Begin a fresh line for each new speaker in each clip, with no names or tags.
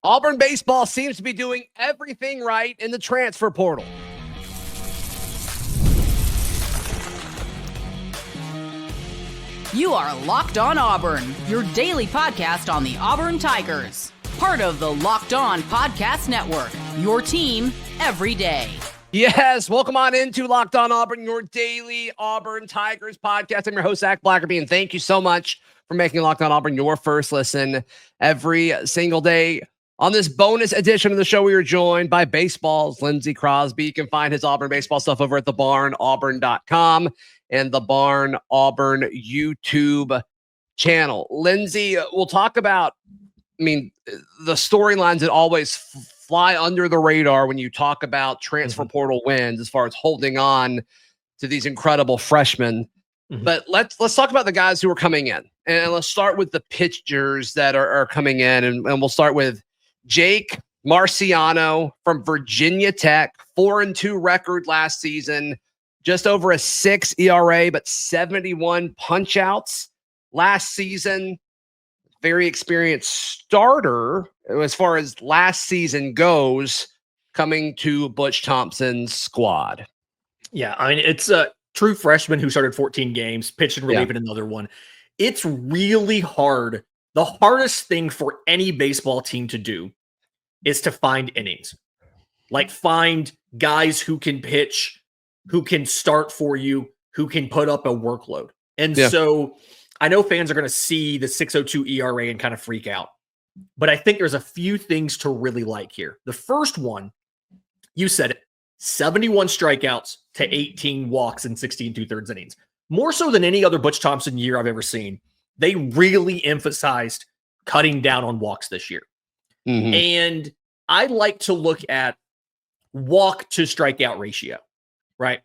Auburn baseball seems to be doing everything right in the transfer portal.
You are Locked On Auburn, your daily podcast on the Auburn Tigers. Part of the Locked On Podcast Network, your team every day.
Yes, welcome on into Locked On Auburn, your daily Auburn Tigers podcast. I'm your host, Zac Blackerby, and thank you so much for making Locked On Auburn your first listen every single day. On this bonus edition of the show, we are joined by baseball's Lindsay Crosby. You can find his Auburn baseball stuff over at thebarnauburn.com and the Barn Auburn YouTube channel. Lindsay, we'll talk about, the storylines that always fly under the radar when you talk about transfer portal wins as far as holding on to these incredible freshmen. But let's talk about the guys who are coming in. And let's start with the pitchers that are coming in. And we'll start with Jake Marciano from Virginia Tech, 4-2 record last season, just over a 6 ERA, but 71 punch outs last season. Very experienced starter as far as last season goes, coming to Butch Thompson's squad.
Yeah, it's a true freshman who started 14 games, pitched and relieved in another one. It's really hard. The hardest thing for any baseball team to do is to find innings. Like find guys who can pitch, who can start for you, who can put up a workload. And so I know fans are going to see the 6.02 ERA and kind of freak out. But I think there's a few things to really like here. The first one, you said it, 71 strikeouts to 18 walks in 16 2/3 innings. More so than any other Butch Thompson year I've ever seen. They really emphasized cutting down on walks this year. And I like to look at walk to strikeout ratio, right?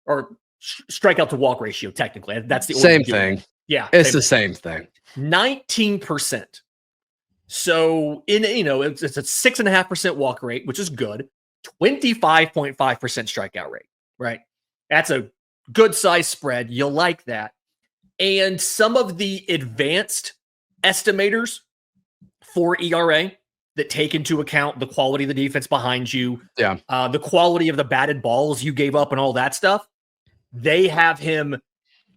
Or strikeout to walk ratio, technically. That's the
same thing.
Yeah.
It's the same thing.
19%. So it's a 6.5% walk rate, which is good. 25.5% strikeout rate, right? That's a good size spread. You'll like that. And some of the advanced estimators for ERA that take into account the quality of the defense behind you, the quality of the batted balls you gave up and all that stuff, they have him,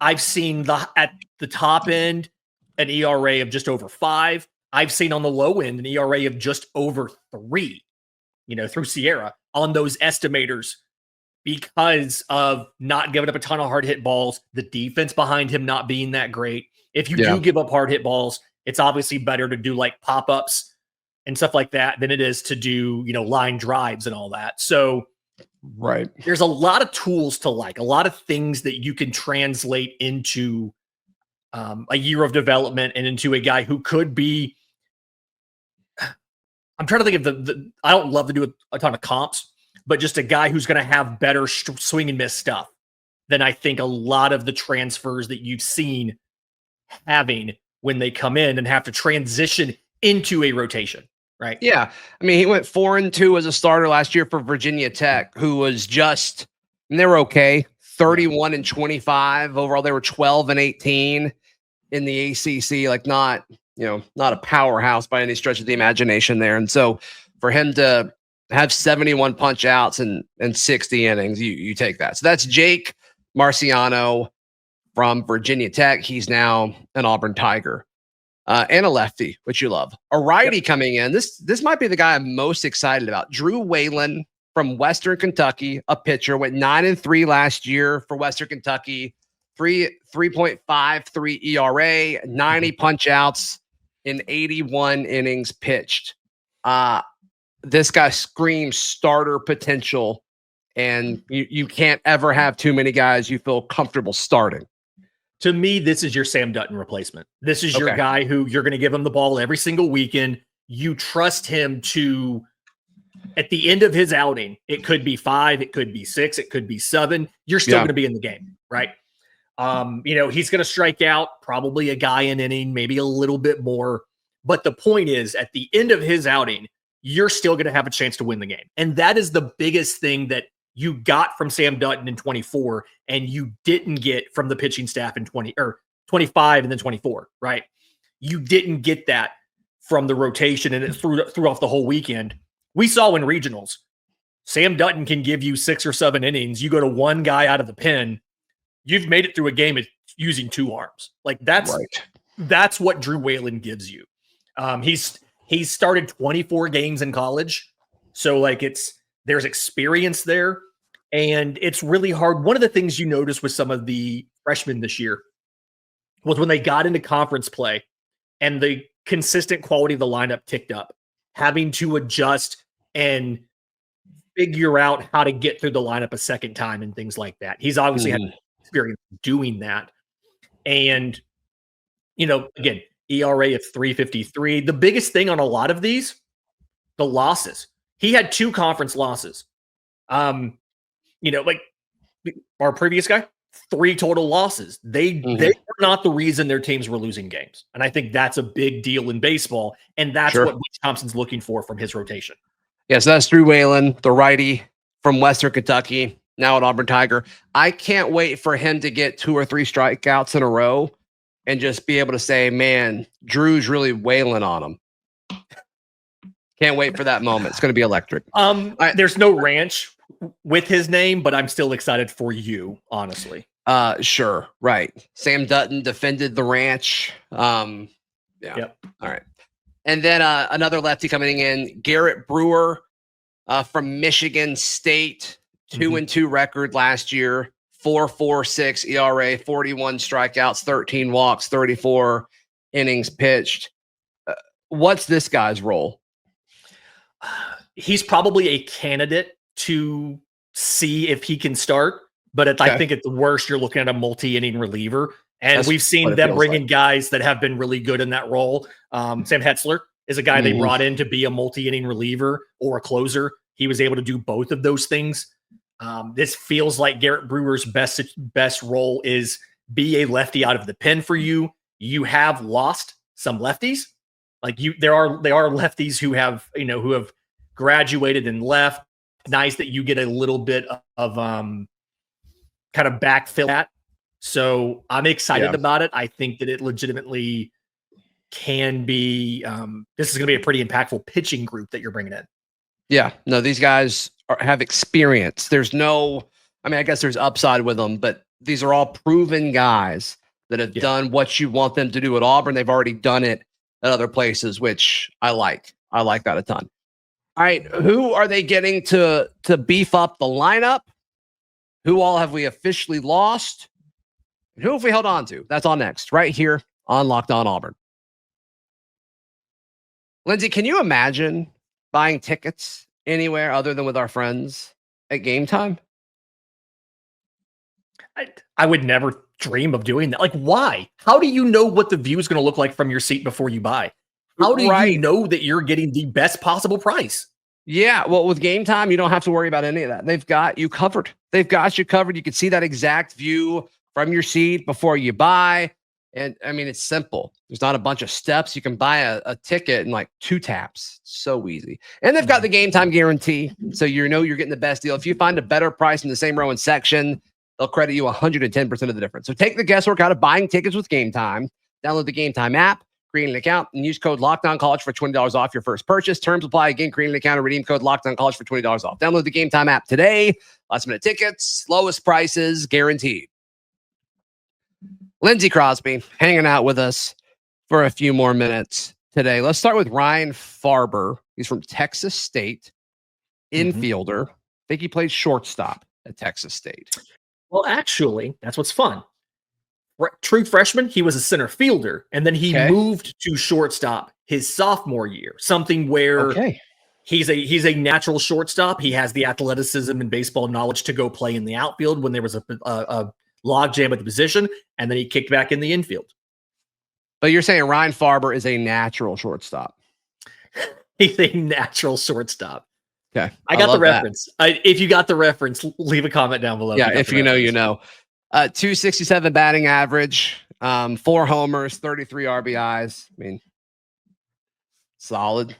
I've seen at the top end, an ERA of just over 5. I've seen on the low end an ERA of just over 3, through Sierra on those estimators because of not giving up a ton of hard hit balls, the defense behind him not being that great. If you do give up hard hit balls, it's obviously better to do like pop-ups and stuff like that than it is to do, line drives and all that. So there's a lot of tools to like, a lot of things that you can translate into a year of development and into a guy who could be, I'm trying to think of I don't love to do a ton of comps, but just a guy who's going to have better swing and miss stuff than I think a lot of the transfers that you've seen having when they come in and have to transition into a rotation, right?
Yeah. He went 4-2 as a starter last year for Virginia Tech, who was they were okay. 31-25 overall. They were 12-18 in the ACC, like not a powerhouse by any stretch of the imagination there. And so for him to have 71 punch outs and 60 innings, you take that. So that's Jake Marciano from Virginia Tech. He's now an Auburn Tiger and a lefty, which you love. A righty coming in. This might be the guy I'm most excited about. Drew Whalen from Western Kentucky, a pitcher, went 9-3 last year for Western Kentucky, 3.53 ERA, 90 punch outs in 81 innings pitched. This guy screams starter potential, and you can't ever have too many guys you feel comfortable starting.
To me, this is your Sam Dutton replacement. This is your guy who you're going to give him the ball every single weekend. You trust him to, at the end of his outing, it could be 5, it could be 6, it could be 7. You're still going to be in the game, right? He's going to strike out probably a guy an inning, maybe a little bit more. But the point is, at the end of his outing, you're still going to have a chance to win the game. And that is the biggest thing that you got from Sam Dutton in 24 and you didn't get from the pitching staff in 25 and then 24, right? You didn't get that from the rotation and it threw off the whole weekend. We saw in regionals, Sam Dutton can give you 6 or 7 innings. You go to one guy out of the pen, you've made it through a game using 2 arms. Like that's what Drew Whalen gives you. He's started 24 games in college. So like there's experience there and it's really hard. One of the things you notice with some of the freshmen this year was when they got into conference play and the consistent quality of the lineup ticked up, having to adjust and figure out how to get through the lineup a second time and things like that. He's obviously had experience doing that. And, again, ERA of 3.53. The biggest thing on a lot of these, the losses. He had 2 conference losses. Like our previous guy, 3 total losses. They were not the reason their teams were losing games. And I think that's a big deal in baseball. And that's what Butch Thompson's looking for from his rotation.
Yeah, so that's Drew Whalen, the righty from Western Kentucky, now at Auburn Tiger. I can't wait for him to get 2 or 3 strikeouts in a row and just be able to say, man, Drew's really wailing on him. Can't wait for that moment. It's going to be electric.
There's no ranch with his name, but I'm still excited for you, honestly.
Sure. Right. Sam Dutton defended the ranch. Yeah.
Yep.
All right. And then another lefty coming in, Garrett Brewer from Michigan State, 2-2 record last year, 4.46 ERA, 41 strikeouts, 13 walks, 34 innings pitched. What's this guy's role?
He's probably a candidate to see if he can start, but I think at the worst, you're looking at a multi-inning reliever. And we've seen them bring in guys that have been really good in that role. Sam Hetzler is a guy they brought in to be a multi-inning reliever or a closer. He was able to do both of those things. This feels like Garrett Brewer's best role is be a lefty out of the pen for you. You have lost some lefties. Like there are lefties who have graduated and left. Nice that you get a little bit of kind of backfill that. So I'm excited about it. I think that it legitimately can be. This is going to be a pretty impactful pitching group that you're bringing in.
Yeah, no, these guys have experience. There's I guess there's upside with them, but these are all proven guys that have done what you want them to do at Auburn. They've already done it at other places, which I like. I like that a ton. All right, who are they getting to beef up the lineup? Who all have we officially lost? And who have we held on to? That's all next, right here on Locked On Auburn. Lindsay, can you imagine buying tickets anywhere other than with our friends at Gametime?
I would never dream of doing that. Like, why? How do you know what the view is going to look like from your seat before you buy? How do you know that you're getting the best possible price?
Yeah, well, with Gametime, you don't have to worry about any of that. They've got you covered. You can see that exact view from your seat before you buy. And I mean, it's simple. There's not a bunch of steps. You can buy a ticket in like 2 taps. So easy. And they've got the Gametime guarantee. So you're getting the best deal. If you find a better price in the same row and section, they'll credit you 110% of the difference. So take the guesswork out of buying tickets with Gametime. Download the Gametime app, create an account, and use code LOCKEDONCollege for $20 off your first purchase. Terms apply. Again, create an account and redeem code LOCKEDONCollege for $20 off. Download the Gametime app today. Last minute tickets, lowest prices guaranteed. Lindsay Crosby hanging out with us for a few more minutes today. Let's start with Ryan Farber. He's from Texas State, infielder. I think he played shortstop at Texas State.
Well, actually, that's what's fun. True freshman, he was a center fielder, and then he moved to shortstop his sophomore year. Something where he's a natural shortstop. He has the athleticism and baseball knowledge to go play in the outfield when there was a logjam at the position, and then he kicked back in the infield.
But you're saying Ryan Farber is a natural shortstop?
He's a natural shortstop.
Okay.
I got the reference. If you got the reference, leave a comment down below.
Yeah, if you know, you know. 267 batting average, 4 homers, 33 RBIs. I mean, solid.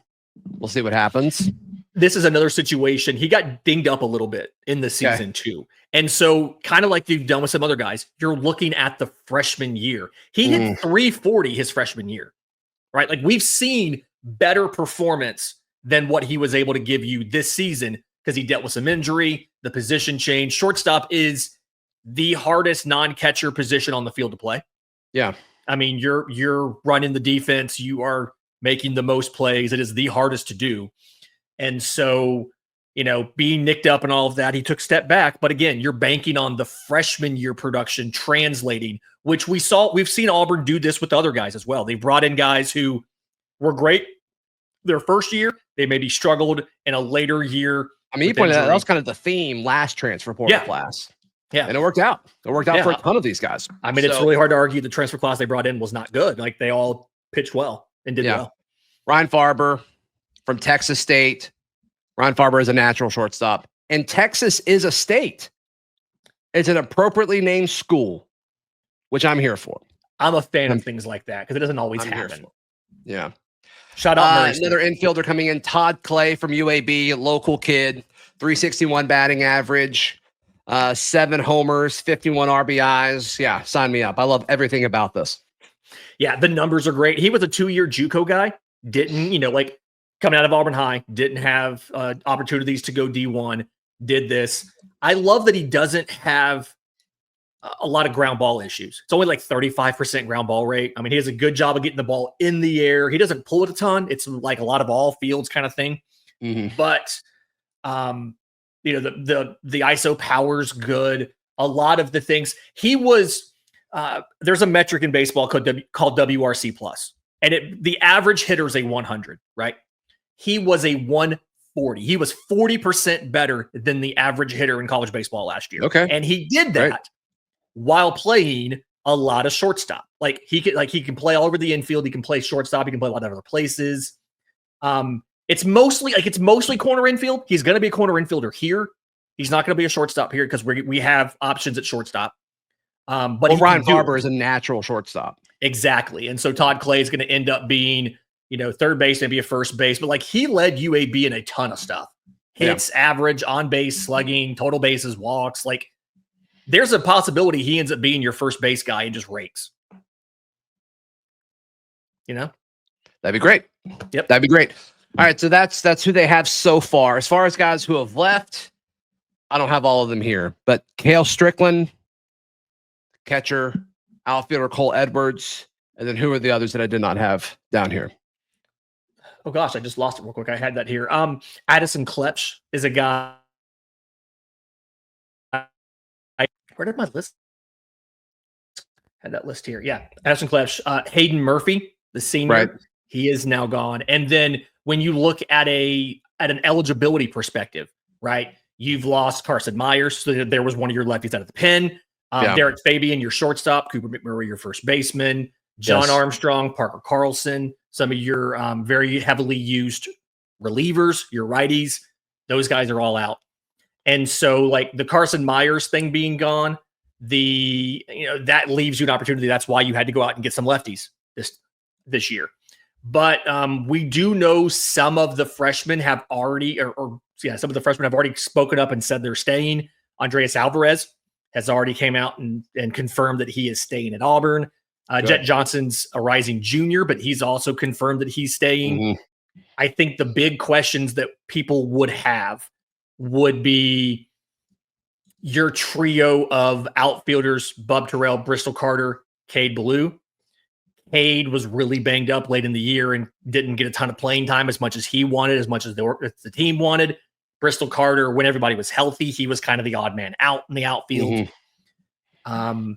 We'll see what happens.
This is another situation. He got dinged up a little bit in the season too. And so kind of like you've done with some other guys, you're looking at the freshman year. He hit 340 his freshman year, right? Like we've seen better performance than what he was able to give you this season because he dealt with some injury, the position change. Shortstop is the hardest non-catcher position on the field to play.
Yeah.
I mean, you're running the defense, you are making the most plays. It is the hardest to do. And so, being nicked up and all of that, he took a step back. But again, you're banking on the freshman year production translating, which we've seen Auburn do this with other guys as well. They brought in guys who were great their first year. They maybe struggled in a later year.
I mean, you pointed out that was kind of the theme last transfer portal class.
Yeah.
And it worked out. It worked out for a ton of these guys.
I mean, it's really hard to argue the transfer class they brought in was not good. Like, they all pitched well and did well.
Ryan Farber from Texas State. Ryan Farber is a natural shortstop. And Texas is a state. It's an appropriately named school, which I'm here for.
I'm a fan of things like that because it doesn't always happen.
Yeah.
Shout out
another infielder coming in, Todd Clay from UAB, local kid, 361 batting average, 7 homers, 51 RBIs. Yeah, sign me up. I love everything about this.
Yeah, the numbers are great. He was a 2-year JUCO guy. Didn't, coming out of Auburn High, didn't have opportunities to go D1, did this. I love that he doesn't have a lot of ground ball issues. It's only like 35% ground ball rate. I mean, he has a good job of getting the ball in the air. He doesn't pull it a ton. It's like a lot of all fields kind of thing. Mm-hmm. But, the ISO power's good. A lot of the things he was, there's a metric in baseball called WRC plus, and the average hitter is a 100, right? He was a 140. He was 40% better than the average hitter in college baseball last year.
Okay.
And he did that while playing a lot of shortstop. He can play all over the infield. He can play shortstop. He can play a lot of other places. It's mostly corner infield. He's going to be a corner infielder here. He's not going to be a shortstop here because we have options at shortstop. But
Ryan Farber is a natural shortstop.
Exactly. And so Todd Clay is going to end up being, third base, maybe a first base, but he led UAB in a ton of stuff. Hits, average, on base, slugging, total bases, walks. There's a possibility he ends up being your first base guy and just rakes.
That'd be great.
Yep.
That'd be great. All right. So that's who they have so far. As far as guys who have left, I don't have all of them here, but Cale Strickland, catcher, outfielder Cole Edwards, and then who are the others that I did not have down here?
Oh gosh, I just lost it real quick. I had that here. Addison Klepsch is a guy. Where did my list? Had that list here. Yeah, Addison Klepsch, Hayden Murphy, the senior.
Right.
He is now gone. And then when you look at an eligibility perspective, right? You've lost Carson Myers, so there was one of your lefties out of the pen. Derek Fabian, your shortstop. Cooper McMurray, your first baseman. John Armstrong, Parker Carlson. Some of your very heavily used relievers, your righties. Those guys are all out. And so, the Carson Myers thing being gone, that leaves you an opportunity. That's why you had to go out and get some lefties this year. But we do know some of the freshmen have already, some of the freshmen have already spoken up and said they're staying. Andreas Alvarez has already came out and confirmed that he is staying at Auburn. Jet Johnson's a rising junior, but he's also confirmed that he's staying. Mm-hmm. I think the big questions that people would have would be your trio of outfielders, Bub Terrell, Bristol Carter, Cade Ballou. Cade was really banged up late in the year and didn't get a ton of playing time as much as he wanted, as much as the team wanted. Bristol Carter, when everybody was healthy, he was kind of the odd man out in the outfield. Mm-hmm.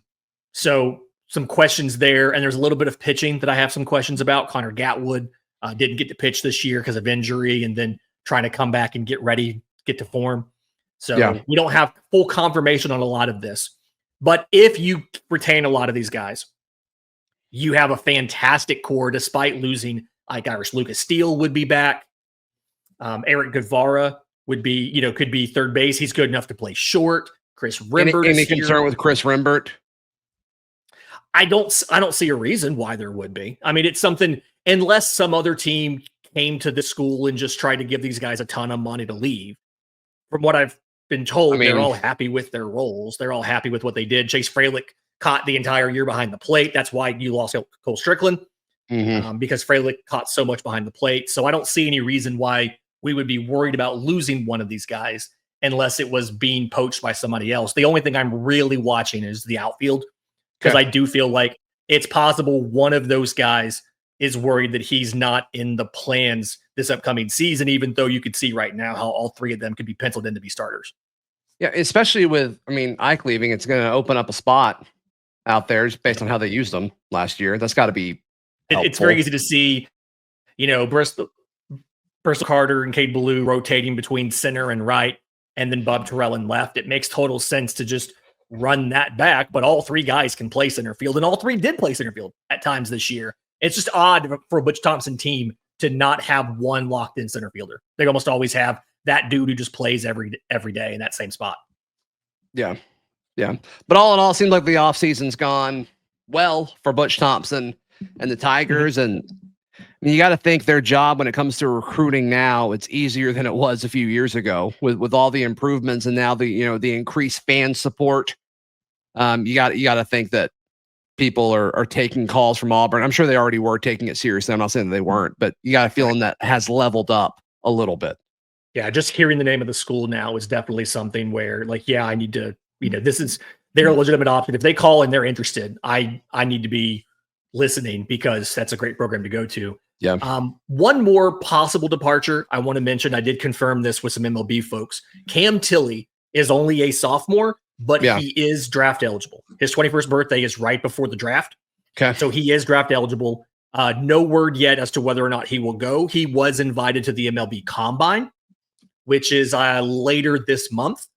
So some questions there. And there's a little bit of pitching that I have some questions about. Connor Gatwood didn't get to pitch this year because of injury and then trying to come back and get ready, get to form. So we don't have full confirmation on a lot of this. But if you retain a lot of these guys, you have a fantastic core despite losing Irish Lucas Steele would be back. Eric Guevara would be, could be third base. He's good enough to play short. Chris Rimbert.
Any concern with Chris Rimbert?
I don't see a reason why there would be. I mean, it's something, unless some other team came to the school and just tried to give these guys a ton of money to leave. From what I've been told, they're all happy with their roles. They're all happy with what they did. Chase Fralick caught the entire year behind the plate. That's why you lost Cole Strickland. because Frelick caught so much behind the plate. So I don't see any reason why we would be worried about losing one of these guys unless it was being poached by somebody else. The only thing I'm really watching is the outfield, because I do feel like it's possible one of those guys is worried that he's not in the plans this upcoming season, even though you could see right now how all three of them could be penciled in to be starters.
Yeah, especially with, Ike leaving, it's going to open up a spot out there just based on how they used them last year. That's got to be helpful.
It's very easy to see, Bristol Carter and Cade Ballou rotating between center and right, and then Bob Terrell in left. It makes total sense to just run that back, but all three guys can play center field, and all three did play center field at times this year. It's just odd for a Butch Thompson team to not have one locked in center fielder. They almost always have that dude who just plays every day in that same spot.
Yeah. But all in all, it seems like the offseason's gone well for Butch Thompson and the Tigers. And you got to think their job when it comes to recruiting now, it's easier than it was a few years ago with all the improvements and now the increased fan support. You got to think that people are taking calls from Auburn. I'm sure they already were taking it seriously. I'm not saying that they weren't, but you got a feeling that has leveled up a little bit.
Yeah, just hearing the name of the school now is definitely something where, I need to, this is their legitimate option. If they call and they're interested, I need to be listening because that's a great program to go to.
Yeah.
One more possible departure I want to mention. I did confirm this with some MLB folks. Cam Tilley is only a sophomore, but he is draft eligible. His 21st birthday is right before the draft.
Okay.
So he is draft eligible. No word yet as to whether or not he will go. He was invited to the MLB Combine, which is later this month.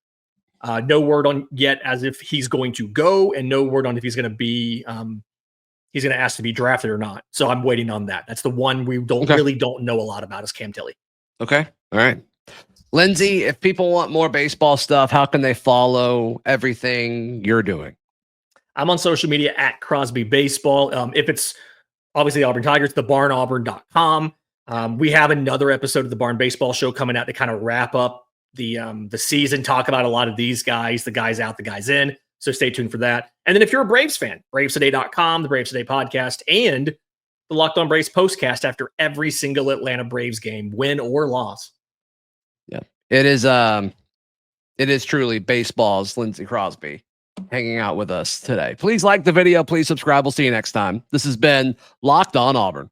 No word on yet as if he's going to go, and no word on if he's going to be he's going to ask to be drafted or not. So I'm waiting on that. That's the one we really don't know a lot about is Cam Tilley.
Okay. All right. Lindsay, if people want more baseball stuff, how can they follow everything you're doing?
I'm on social media at Crosby Baseball. If it's obviously Auburn Tigers, thebarnauburn.com. We have another episode of the Barn Baseball Show coming out to kind of wrap up the season, talk about a lot of these guys, the guys out, the guys in. So stay tuned for that. And then if you're a Braves fan, bravestoday.com, the Braves Today podcast, and the Locked On Braves postcast after every single Atlanta Braves game, win or loss.
Yeah, it is truly baseball's Lindsay Crosby hanging out with us today. Please like the video. Please subscribe. We'll see you next time. This has been Locked On Auburn.